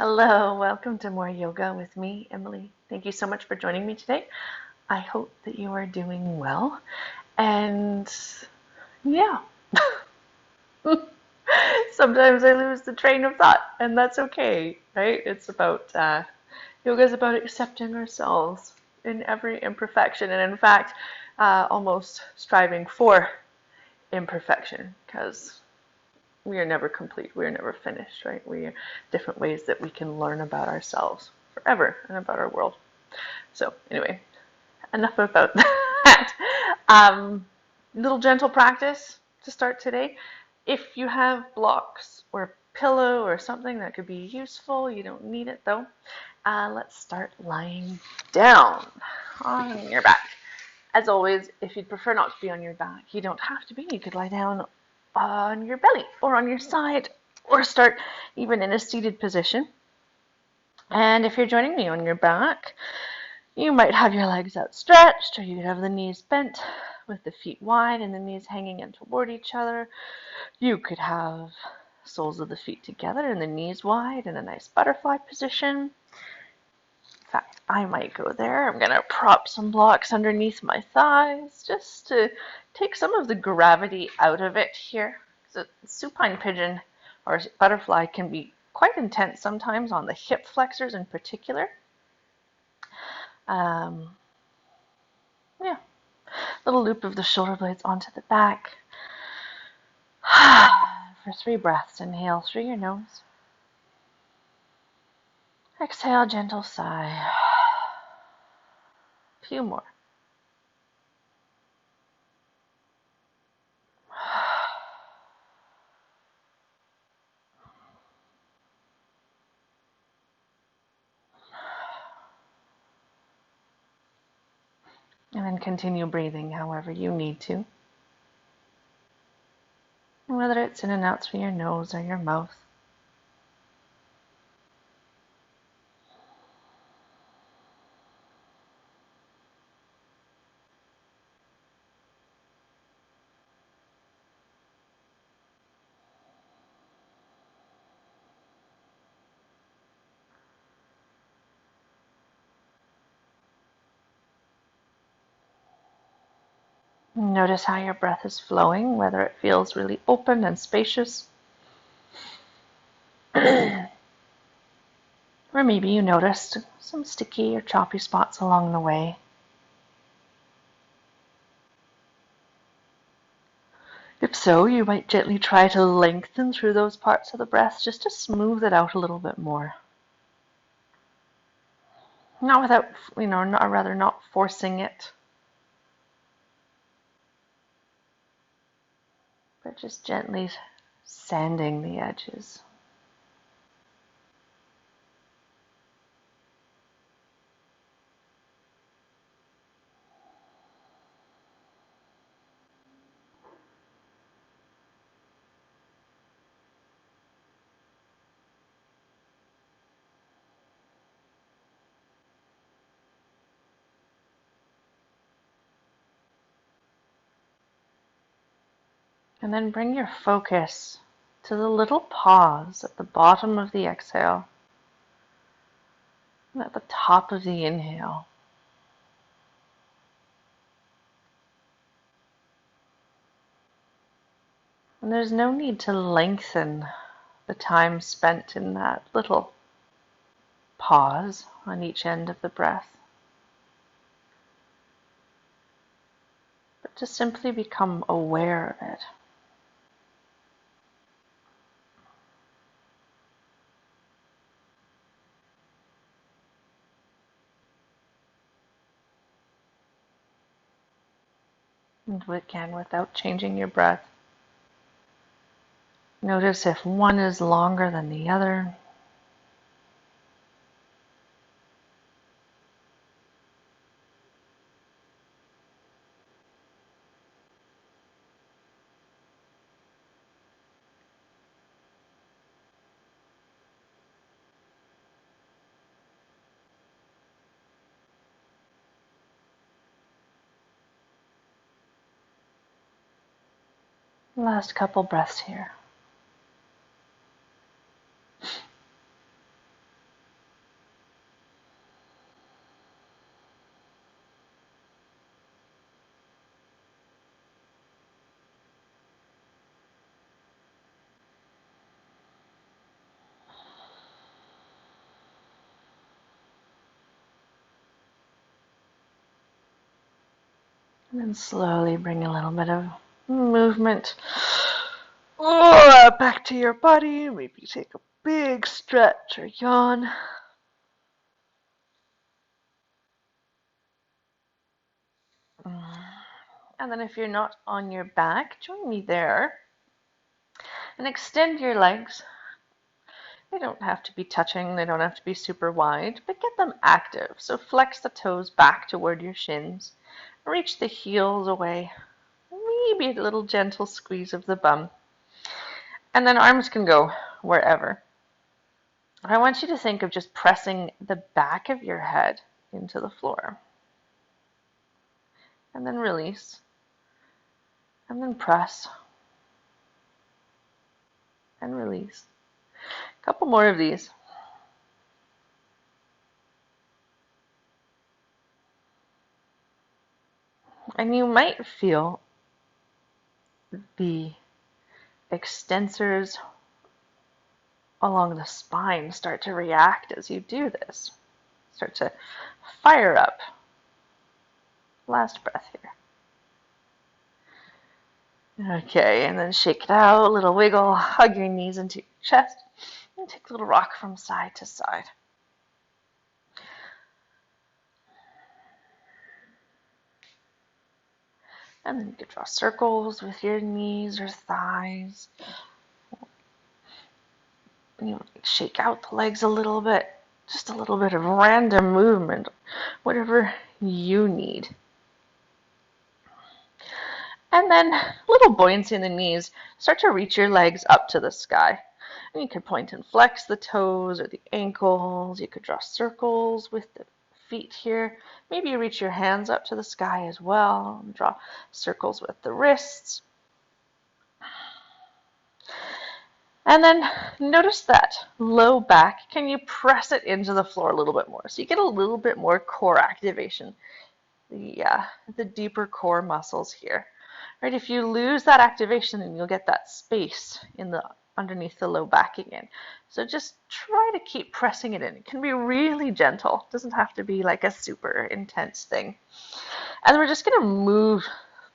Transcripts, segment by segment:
Hello, welcome to More Yoga with me, Emily. Thank you so much for joining me today. I hope that you are doing well. And yeah, sometimes I lose the train of thought, and that's okay, right? It's about yoga is about accepting ourselves in every imperfection, and in fact, almost striving for imperfection, because we are never complete. We are never finished, right? We are different ways that we can learn about ourselves forever and about our world. So anyway, enough about that. Little gentle practice to start today. If you have blocks or a pillow or something that could be useful, you don't need it though. Let's start lying down on your back. As always, if you'd prefer not to be on your back, you don't have to be. You could lie down on your belly or on your side or start even in a seated position. And if you're joining me on your back, you might have your legs outstretched, or you could have the knees bent with the feet wide and the knees hanging in toward each other. You could have soles of the feet together and the knees wide in a nice butterfly position. In fact, I might go there. I'm going to prop some blocks underneath my thighs just to take some of the gravity out of it here. So supine pigeon or butterfly can be quite intense sometimes on the hip flexors in particular. Yeah, little loop of the shoulder blades onto the back. For 3 breaths, inhale through your nose. Exhale, gentle sigh. A few more. And then continue breathing however you need to. Whether it's in and out through your nose or your mouth. Notice how your breath is flowing, whether it feels really open and spacious. Or maybe you noticed some sticky or choppy spots along the way. If so, you might gently try to lengthen through those parts of the breath just to smooth it out a little bit more. Not without, not forcing it, but just gently sanding the edges. And then bring your focus to the little pause at the bottom of the exhale and at the top of the inhale. And there's no need to lengthen the time spent in that little pause on each end of the breath, but to simply become aware of it. And again, without changing your breath, notice if one is longer than the other. Last couple breaths here. And then slowly bring a little bit of movement back to your body. Maybe take a big stretch or yawn. And then if you're not on your back, join me there. And extend your legs. They don't have to be touching, they don't have to be super wide, but get them active. So flex the toes back toward your shins. Reach the heels away. Maybe a little gentle squeeze of the bum. And then arms can go wherever. I want you to think of just pressing the back of your head into the floor. And then release. And then press. And release. A couple more of these. And you might feel the extensors along the spine start to react as you do this. Start to fire up. Last breath here. Okay, and then shake it out, a little wiggle, hug your knees into your chest, and take a little rock from side to side. And then you can draw circles with your knees or thighs. You shake out the legs a little bit, just a little bit of random movement, whatever you need. And then a little buoyancy in the knees. Start to reach your legs up to the sky. And you could point and flex the toes or the ankles. You could draw circles with the feet here. Maybe you reach your hands up to the sky as well. Draw circles with the wrists. And then notice that low back. Can you press it into the floor a little bit more? So you get a little bit more core activation. The deeper core muscles here. Right, if you lose that activation, then you'll get that space in the underneath the low back again. So just try to keep pressing it in. It can be really gentle. It doesn't have to be like a super intense thing. And we're just going to move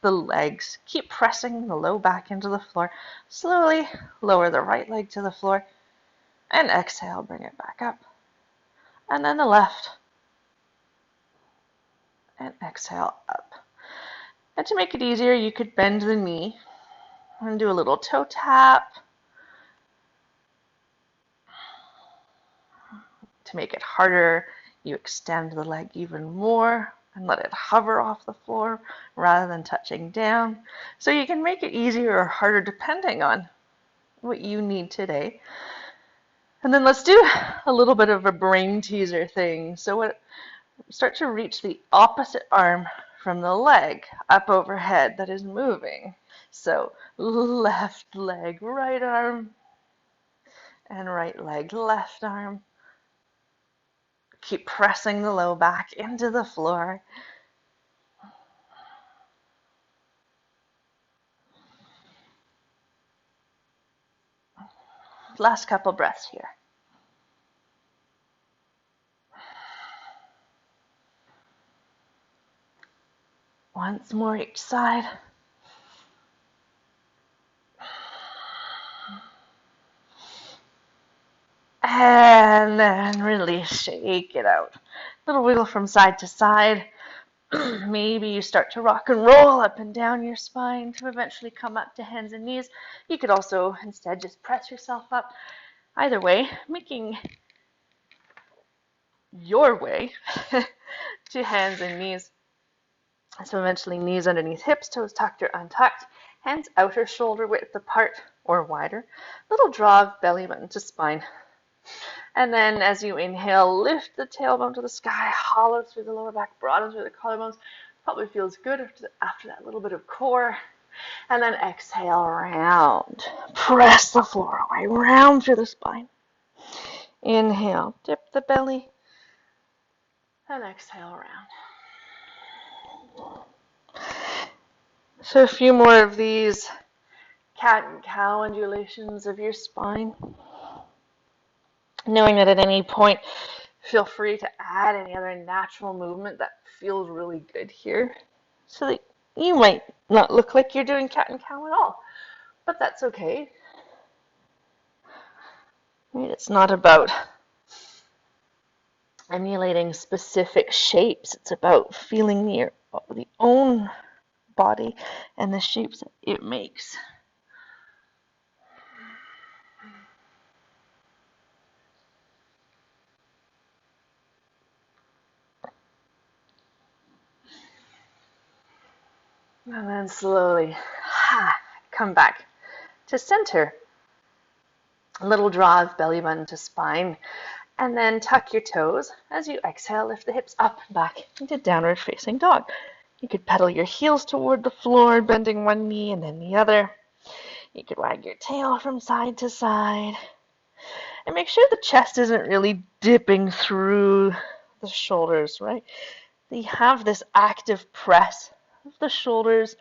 the legs. Keep pressing the low back into the floor. Slowly lower the right leg to the floor. And exhale, bring it back up. And then the left. And exhale up. And to make it easier, you could bend the knee and do a little toe tap. To make it harder, you extend the leg even more and let it hover off the floor rather than touching down. So you can make it easier or harder depending on what you need today. And then let's do a little bit of a brain teaser thing. So start to reach the opposite arm from the leg up overhead that is moving. So left leg, right arm, and right leg, left arm. Keep pressing the low back into the floor. Last couple breaths here. Once more each side. And then release, shake it out. Little wiggle from side to side. Maybe you start to rock and roll up and down your spine to eventually come up to hands and knees. You could also instead just press yourself up. Either way, making your way to hands and knees. So eventually knees underneath hips, toes tucked or untucked, hands outer shoulder width apart or wider. Little draw of belly button to spine. And then as you inhale, lift the tailbone to the sky, hollow through the lower back, broaden through the collarbones. Probably feels good after that little bit of core. And then exhale, round. Press the floor away, round through the spine. Inhale, dip the belly. And exhale, round. So a few more of these cat and cow undulations of your spine. Knowing that at any point, feel free to add any other natural movement that feels really good here. So that You might not look like you're doing cat and cow at all, but that's okay. Right? It's not about emulating specific shapes. It's about feeling your the own body and the shapes that it makes. And then slowly come back to center. A little draw of belly button to spine. And then tuck your toes. As you exhale, lift the hips up and back into downward facing dog. You could pedal your heels toward the floor, bending one knee and then the other. You could wag your tail from side to side. And make sure the chest isn't really dipping through the shoulders, right? You have this active press of the shoulders,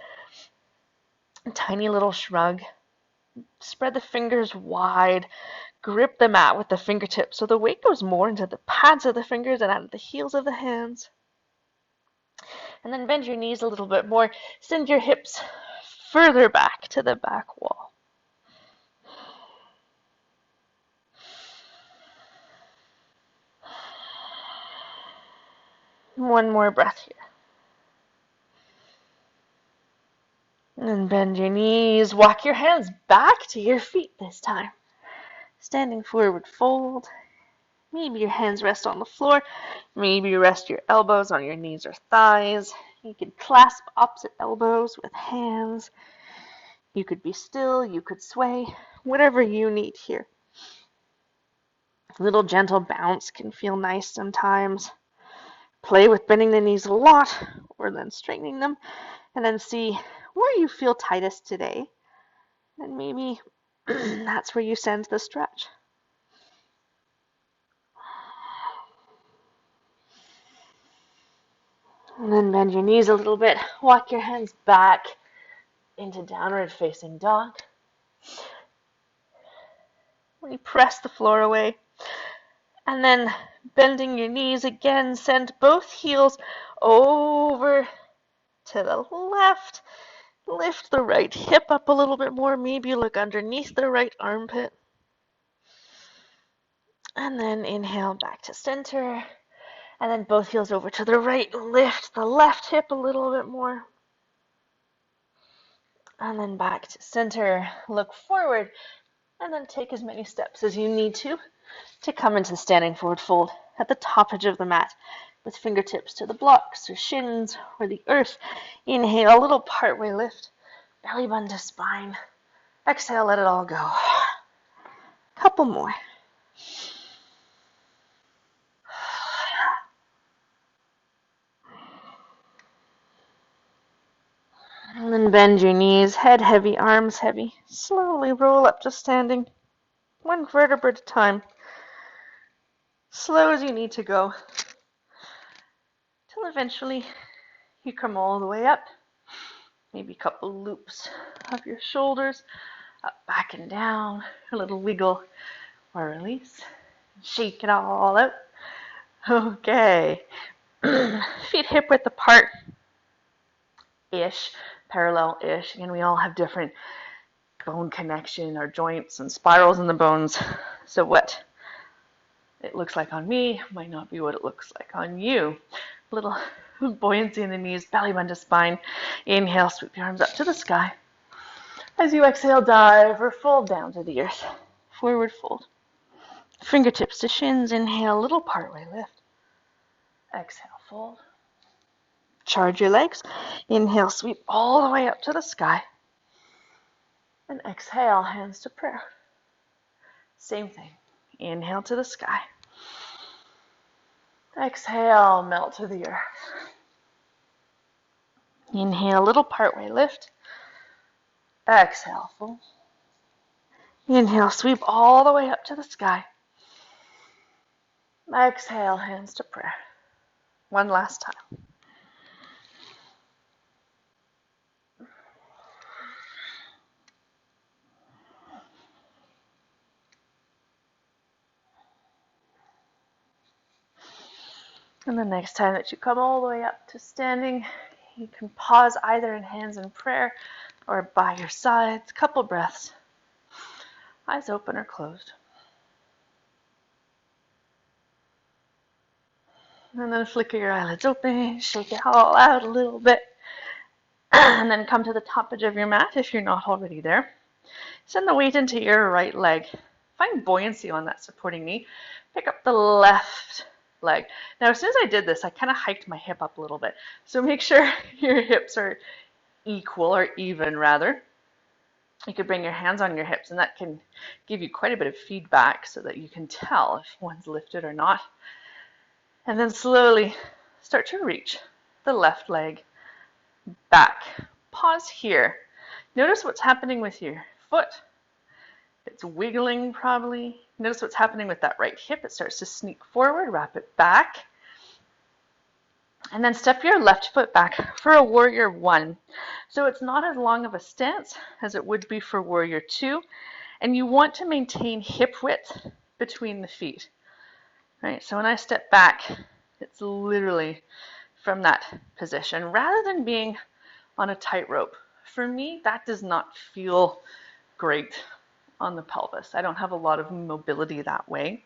a tiny little shrug. Spread the fingers wide. Grip the mat with the fingertips so the weight goes more into the pads of the fingers and out of the heels of the hands. And then bend your knees a little bit more. Send your hips further back to the back wall. One more breath here. And bend your knees. Walk your hands back to your feet this time. Standing forward fold. Maybe your hands rest on the floor. Maybe you rest your elbows on your knees or thighs. You could clasp opposite elbows with hands. You could be still. You could sway. Whatever you need here. A little gentle bounce can feel nice sometimes. Play with bending the knees a lot or then straightening them. And then see where you feel tightest today. And maybe that's where you send the stretch. And then bend your knees a little bit. Walk your hands back into downward facing dog. We press the floor away. And then bending your knees again, send both heels over to the left. Lift the right hip up a little bit more. Maybe look underneath the right armpit. And then inhale back to center. And then both heels over to the right. Lift the left hip a little bit more. And then back to center. Look forward. And then take as many steps as you need to come into the standing forward fold at the top edge of the mat with fingertips to the blocks or shins or the earth. Inhale, a little partway lift. Belly button to spine. Exhale, let it all go. Couple more. And then bend your knees, head heavy, arms heavy. Slowly roll up to standing, one vertebra at a time. Slow as you need to go, till eventually you come all the way up. Maybe a couple loops of your shoulders, up, back, and down. A little wiggle or release. Shake it all out. Okay. Feet hip width apart-ish, parallel-ish. Again, we all have different bone connection, our joints and spirals in the bones. So what it looks like on me might not be what it looks like on you. A little buoyancy in the knees, belly button to spine. Inhale, sweep your arms up to the sky. As you exhale, dive or fold down to the earth. Forward fold. Fingertips to shins. Inhale, little partway lift. Exhale, fold. Charge your legs. Inhale, sweep all the way up to the sky. And exhale, hands to prayer. Same thing. Inhale to the sky. Exhale, melt to the earth. Inhale, little partway lift. Exhale, fold. Inhale, sweep all the way up to the sky. Exhale, hands to prayer. One last time. And the next time that you come all the way up to standing, You can pause either in hands in prayer or by your sides. Couple breaths. Eyes open or closed. And then flicker your eyelids open, shake it all out a little bit. And then come to the top edge of your mat if you're not already there. Send the weight into your right leg. Find buoyancy on that supporting knee. Pick up the left leg. Now, as soon as I did this, I kind of hiked my hip up a little bit. So make sure your hips are equal, or even rather. You could bring your hands on your hips, and that can give you quite a bit of feedback so that you can tell if one's lifted or not. And then slowly start to reach the left leg back. Pause here. Notice what's happening with your foot. It's wiggling probably. Notice what's happening with that right hip. It starts to sneak forward, wrap it back. And then step your left foot back for a warrior one. So it's not as long of a stance as it would be for warrior two. And you want to maintain hip width between the feet. Right? So when I step back, it's literally from that position rather than being on a tightrope. For me, that does not feel great on the pelvis. I don't have a lot of mobility that way.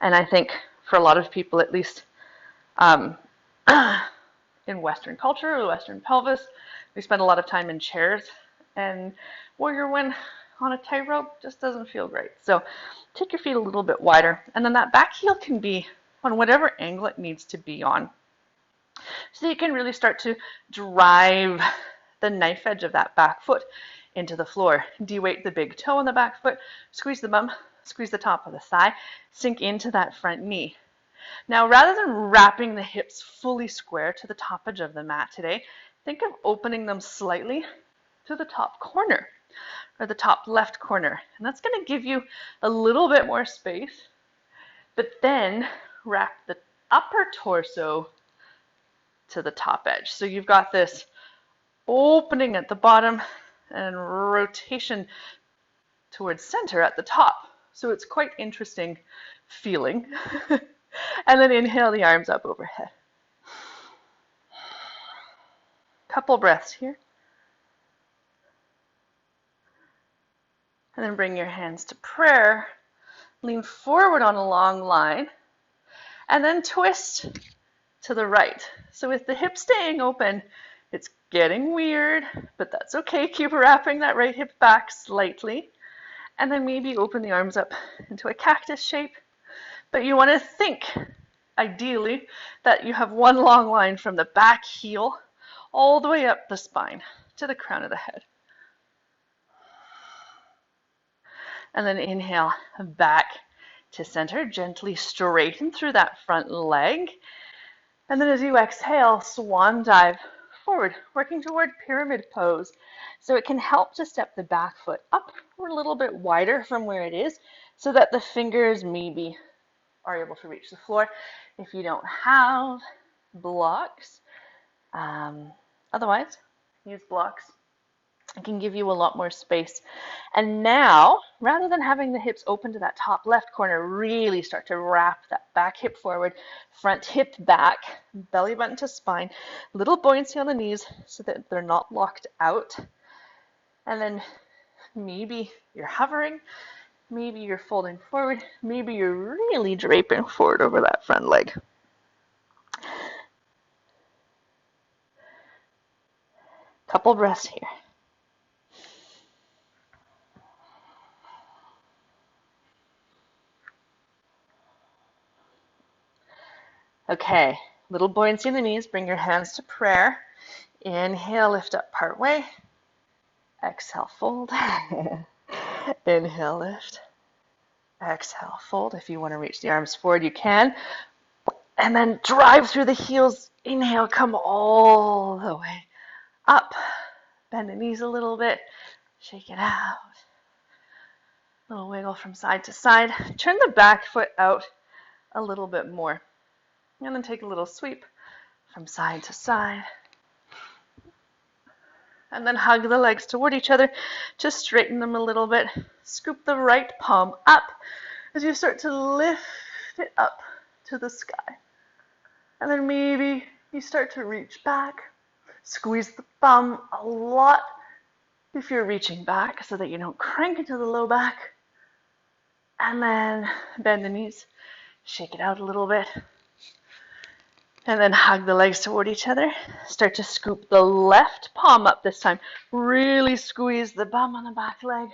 And I think for a lot of people, at least in Western culture or Western pelvis, we spend a lot of time in chairs, and warrior one on a tightrope just doesn't feel great. So take your feet a little bit wider, and then that back heel can be on whatever angle it needs to be on. So you can really start to drive the knife edge of that back foot into the floor. De-weight the big toe on the back foot, squeeze the bum, squeeze the top of the thigh, sink into that front knee. Now, rather than wrapping the hips fully square to the top edge of the mat today, think of opening them slightly to the top corner or the top left corner. And that's going to give you a little bit more space, but then wrap the upper torso to the top edge. So you've got this opening at the bottom and rotation towards center at the top. So it's quite interesting feeling. And then inhale the arms up overhead. Couple breaths here. And then bring your hands to prayer. Lean forward on a long line. And then twist to the right. So with the hips staying open, it's getting weird, but that's okay. Keep wrapping that right hip back slightly. And then maybe open the arms up into a cactus shape. But you want to think, ideally, that you have one long line from the back heel all the way up the spine to the crown of the head. And then inhale back to center. Gently straighten through that front leg. And then as you exhale, swan dive forward, working toward pyramid pose. So it can help to step the back foot up or a little bit wider from where it is so that the fingers maybe are able to reach the floor. If you don't have blocks, otherwise use blocks. It can give you a lot more space. And now, rather than having the hips open to that top left corner, really start to wrap that back hip forward, front hip back, belly button to spine, little buoyancy on the knees so that they're not locked out. And then maybe you're hovering, maybe you're folding forward, maybe you're really draping forward over that front leg. Couple breaths here. Okay, little buoyancy in the knees. Bring your hands to prayer. Inhale, lift up part way. Exhale, fold. Inhale, lift. Exhale, fold. If you want to reach the arms forward, you can. And then drive through the heels. Inhale, come all the way up. Bend the knees a little bit. Shake it out. Little wiggle from side to side. Turn the back foot out a little bit more. And then take a little sweep from side to side. And then hug the legs toward each other. Just straighten them a little bit. Scoop the right palm up as you start to lift it up to the sky. And then maybe you start to reach back, squeeze the bum a lot if you're reaching back so that you don't crank into the low back. And then bend the knees, shake it out a little bit. And then hug the legs toward each other. Start to scoop the left palm up this time. Really squeeze the bum on the back leg.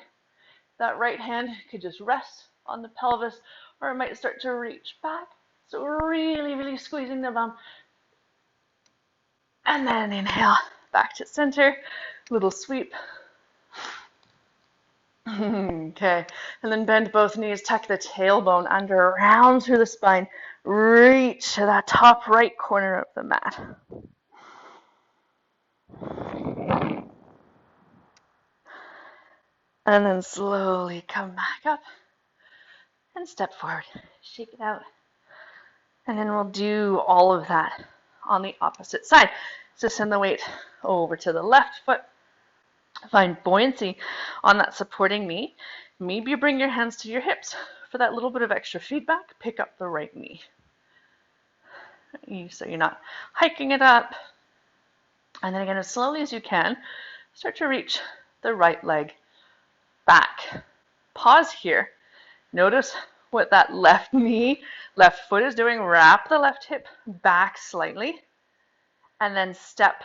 That right hand could just rest on the pelvis, or it might start to reach back. So really, really squeezing the bum. And then inhale, back to center. Little sweep. Okay, and then bend both knees, tuck the tailbone under, round through the spine. Reach to that top right corner of the mat. And then slowly come back up and step forward. Shake it out. And then we'll do all of that on the opposite side. So send the weight over to the left foot. Find buoyancy on that supporting knee. Maybe you bring your hands to your hips for that little bit of extra feedback. Pick up the right knee. So you're not hiking it up. And then again, as slowly as you can, start to reach the right leg back. Pause here. Notice what that left knee, left foot is doing. Wrap the left hip back slightly. And then step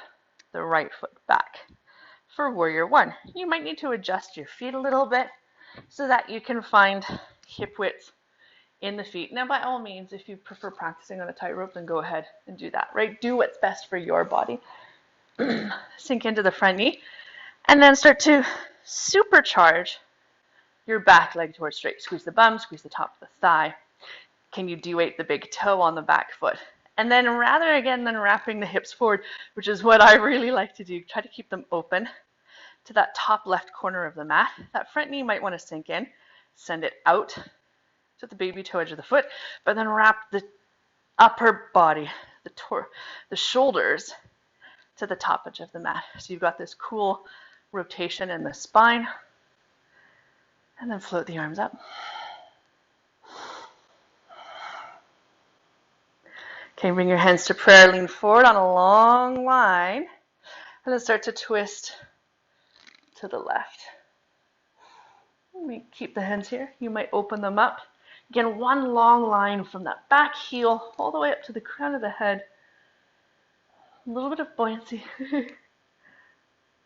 the right foot back. For warrior one, you might need to adjust your feet a little bit so that you can find hip width in the feet. Now, by all means, if you prefer practicing on a tightrope, then go ahead and do that, right? Do what's best for your body. Sink into the front knee and then start to supercharge your back leg towards straight. Squeeze the bum, squeeze the top of the thigh. Can you de-weight the big toe on the back foot? And then rather again than wrapping the hips forward, which is what I really like to do, try to keep them open to that top left corner of the mat. That front knee might want to sink in. Send it out to the baby toe edge of the foot, but then wrap the upper body, the shoulders to the top edge of the mat. So you've got this cool rotation in the spine. And then float the arms up. Okay, bring your hands to prayer, lean forward on a long line, and then start to twist to the left. Keep the hands here. You might open them up. Again, one long line from that back heel all the way up to the crown of the head. A little bit of buoyancy. And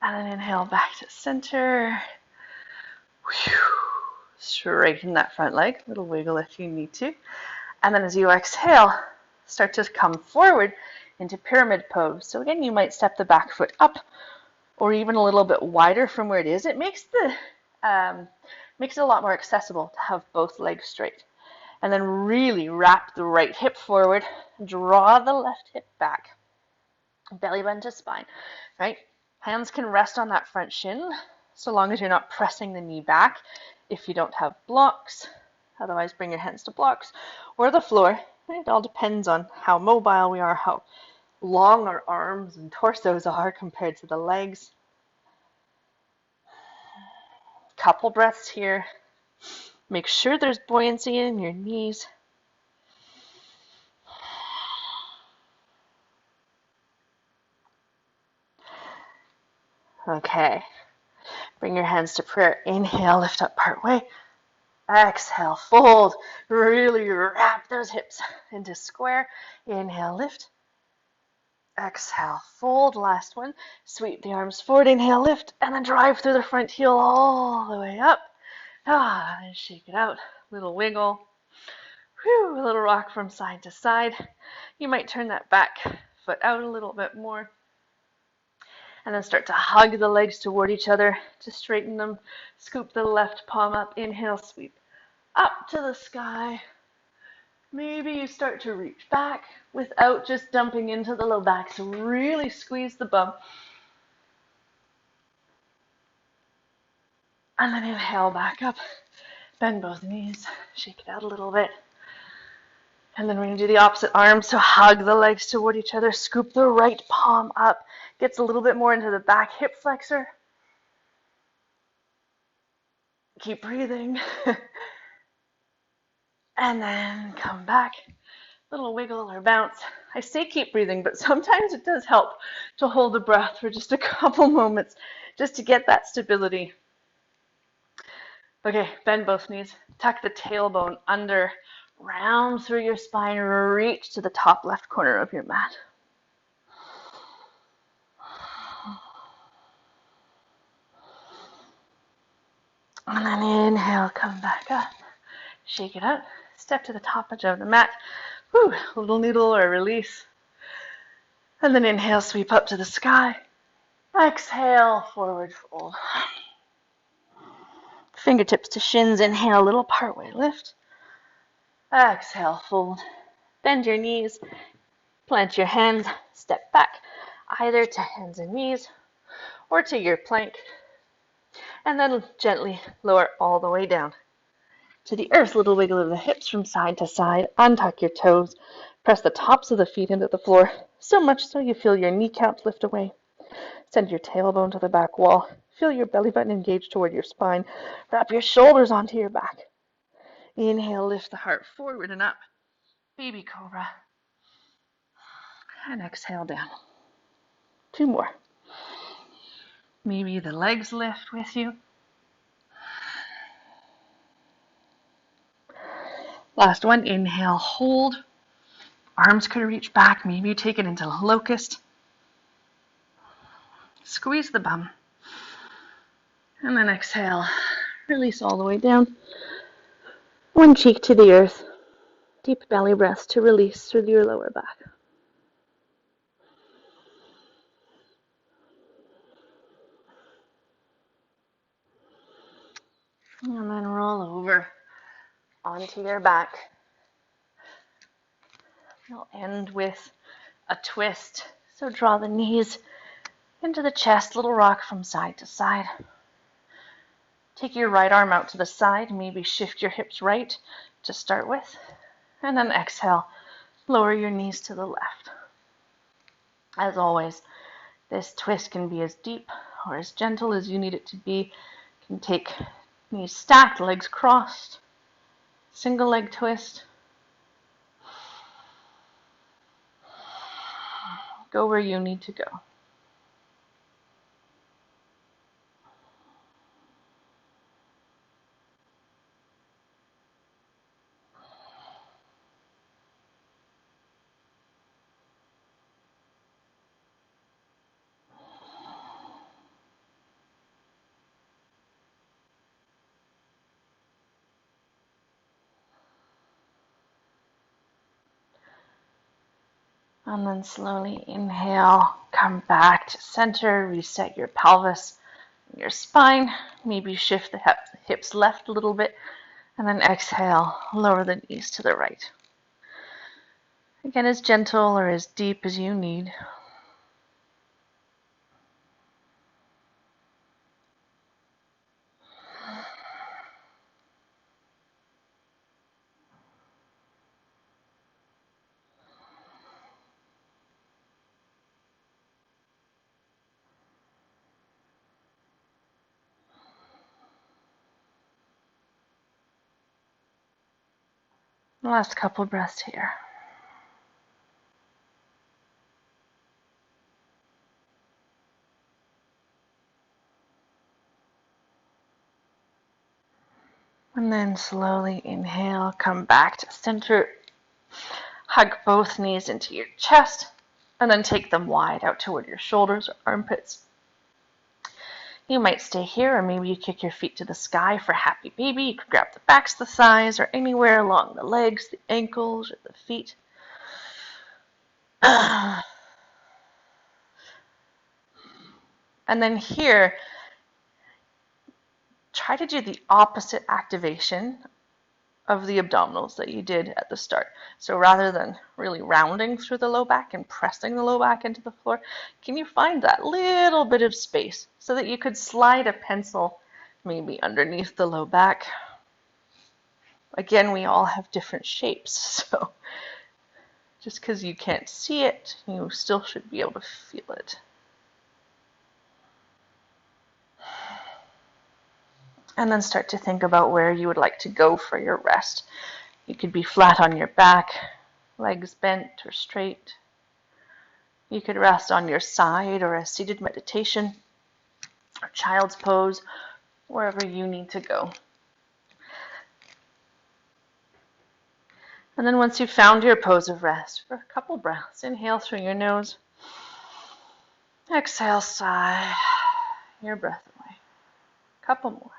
then inhale back to center. Whew. Straighten that front leg. Little wiggle if you need to. And then as you exhale, start to come forward into pyramid pose. So again, you might step the back foot up or even a little bit wider from where it is. It makes it a lot more accessible to have both legs straight. And then really wrap the right hip forward, draw the left hip back, belly button to spine, right? Hands can rest on that front shin so long as you're not pressing the knee back. If you don't have blocks, otherwise bring your hands to blocks or the floor. It all depends on how mobile we are, how long our arms and torsos are compared to the legs. Couple breaths here. Make sure there's buoyancy in your knees. Okay. Bring your hands to prayer. Inhale, lift up part way. Exhale, fold. Really wrap those hips into square. Inhale, lift. Exhale, fold. Last one. Sweep the arms forward. Inhale, lift. And then drive through the front heel all the way up. And shake it out. Little wiggle. Whew, a little rock from side to side. You might turn that back foot out a little bit more. And then start to hug the legs toward each other to straighten them. Scoop the left palm up. Inhale, sweep up to the sky. Maybe you start to reach back without just dumping into the low back. So really squeeze the bum. And then inhale back up. Bend both knees. Shake it out a little bit. And then we're going to do the opposite arm. So hug the legs toward each other. Scoop the right palm up. Gets a little bit more into the back hip flexor. Keep breathing. And then come back Little wiggle or bounce. I say keep breathing, but sometimes it does help to hold the breath for just a couple moments just to get that stability. Okay, bend both knees. Tuck the tailbone under, round through your spine, reach to the top left corner of your mat. And then inhale, come back up. Shake it out. Step to the top edge of the mat. Whew, little noodle or release. And then inhale, sweep up to the sky. Exhale, forward fold. Fingertips to shins. Inhale, little partway lift. Exhale, fold. Bend your knees. Plant your hands. Step back, either to hands and knees or to your plank. And then gently lower all the way down to the earth. Little wiggle of the hips from side to side. Untuck your toes. Press the tops of the feet into the floor, so much so you feel your kneecaps lift away. Send your tailbone to the back wall. Feel your belly button engage toward your spine. Wrap your shoulders onto your back. Inhale, lift the heart forward and up. Baby cobra. And exhale down. 2 more. Maybe the legs lift with you. Last one. Inhale, hold. Arms could reach back. Maybe you take it into locust. Squeeze the bum. And then exhale. Release all the way down. One cheek to the earth. Deep belly breath to release through your lower back. And then roll over onto your back. You'll end with a twist. So draw the knees into the chest, little rock from side to side. Take your right arm out to the side, maybe shift your hips right to start with. And then exhale, lower your knees to the left. As always, this twist can be as deep or as gentle as you need it to be. You can take knees stacked, legs crossed, single leg twist. Go where you need to go. And then slowly inhale, come back to center, reset your pelvis, your spine. Maybe shift the hips left a little bit. And then exhale, lower the knees to the right. Again, as gentle or as deep as you need. Last couple breaths here. And then slowly inhale, come back to center. Hug both knees into your chest, and then take them wide out toward your shoulders or armpits. You might stay here, or maybe you kick your feet to the sky for happy baby. You can grab the backs of the thighs or anywhere along the legs, the ankles, or the feet. And then here, try to do the opposite activation of the abdominals that you did at the start. So rather than really rounding through the low back and pressing the low back into the floor, can you find that little bit of space so that you could slide a pencil maybe underneath the low back? Again, we all have different shapes, so just because you can't see it, you still should be able to feel it. And then start to think about where you would like to go for your rest. You could be flat on your back, legs bent or straight. You could rest on your side or a seated meditation or child's pose, wherever you need to go. And then once you've found your pose of rest, for a couple breaths, inhale through your nose. Exhale, sigh your breath away. Couple more.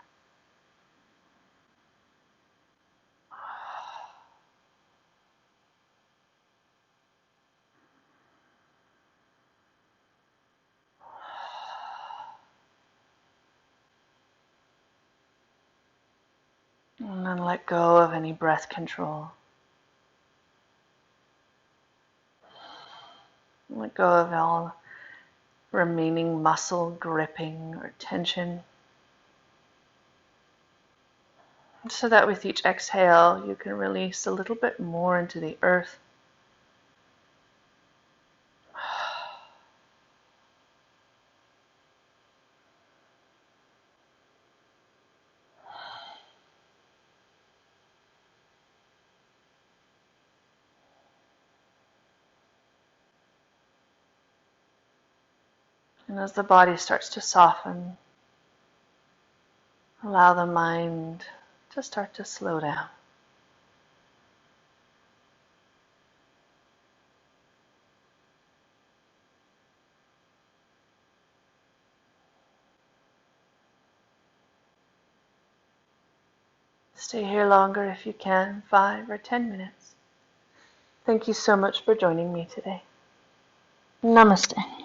And then let go of any breath control. Let go of all remaining muscle gripping or tension. So that with each exhale, you can release a little bit more into the earth. And as the body starts to soften, allow the mind to start to slow down. Stay here longer if you can, 5 or 10 minutes. Thank you so much for joining me today. Namaste.